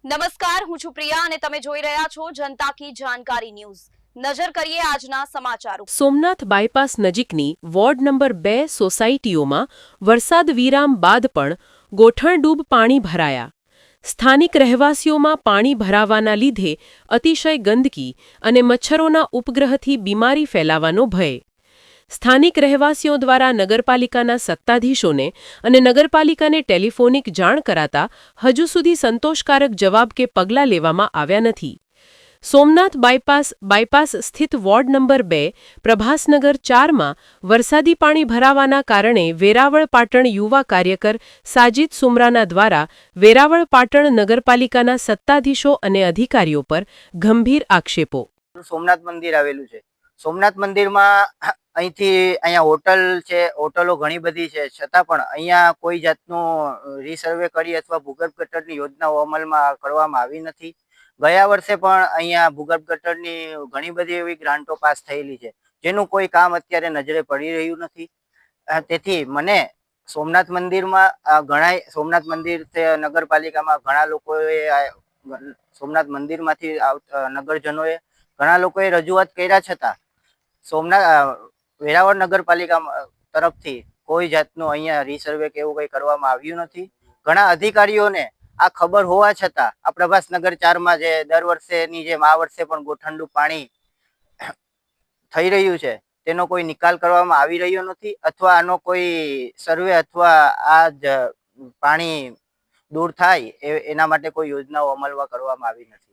નમસ્કાર, હું છું પ્રિયા અને તમે જોઈ રહ્યા છો જનતા કી જાણકારી ન્યૂઝ। નજર કરીએ આજના સમાચારો। સોમનાથ બાયપાસ નજીકની વોર્ડ નંબર 2 સોસાયટીઓમાં વરસાદ વિરામ બાદ પણ ગોઠણડૂબ પાણી ભરાયા। સ્થાનિક રહેવાસીઓમાં પાણી ભરાવાના લીધે અતિશય ગંદકી અને મચ્છરોના ઉપગ્રહથી બીમારી ફેલાવાનો ભય। સ્થાનિક રહેવાસીઓ દ્વારા નગરપાલિકાના સત્તાધીશોને અને નગરપાલિકાને ટેલિફોનિક જાણ કરાતા હજુ સુધી સંતોષકારક જવાબ કે પગલાં લેવામાં આવ્યા નથી। સોમનાથ બાયપાસ સ્થિત વોર્ડ નંબર 2 પ્રભાસનગર 4માં વરસાદી પાણી ભરાવાના કારણે વેરાવળ પાટણ યુવા કાર્યકર સાજિદ સુમરાના દ્વારા વેરાવળ પાટણ નગરપાલિકાના સત્તાધીશો અને અધિકારીઓ પર ગંભીર આક્ષેપો। સોમનાથ મંદિર આવેલું છે। સોમનાથ મંદિરમાં અહીંયા હોટલ છે, હોટલો ઘણી બધી છે, છતાં પણ અહીંયા કોઈ જાતનું રીસર્વે કરી અથવા ભૂગર્ભ ગટરની યોજનાઓ અમલમાં કરવામાં આવી નથી। ગયા વર્ષે પણ અહીંયા ભૂગર્ભ ગટરની ઘણી બધી એવી ગ્રાન્ટો પાસ થયેલી છે, જેનું કોઈ કામ અત્યારે નજરે પડી રહ્યું નથી। તેથી મને સોમનાથ મંદિરમાં સોમનાથ મંદિર નગરપાલિકામાં ઘણા લોકોએ સોમનાથ મંદિરમાંથી નગરજનોએ ઘણા લોકોએ રજૂઆત કર્યા છતાં વેરાવળ નગરપાલિકા તરફથી કોઈ જાતનું અહીંયા રીસર્વે કે એવું કંઈ કરવામાં આવ્યું નથી। ઘણા અધિકારીઓને આ ખબર હોવા છતાં આ પ્રભાસનગર 4માં જે દર વર્ષેની જેમ આ વર્ષે પણ ગોઠણડૂબ પાણી થઈ રહ્યું છે તેનો કોઈ નિકાલ કરવામાં આવી રહ્યો નથી અથવા આનો કોઈ સર્વે અથવા આ પાણી દૂર થાય એના માટે કોઈ યોજનાઓ અમલમાં કરવામાં આવી નથી।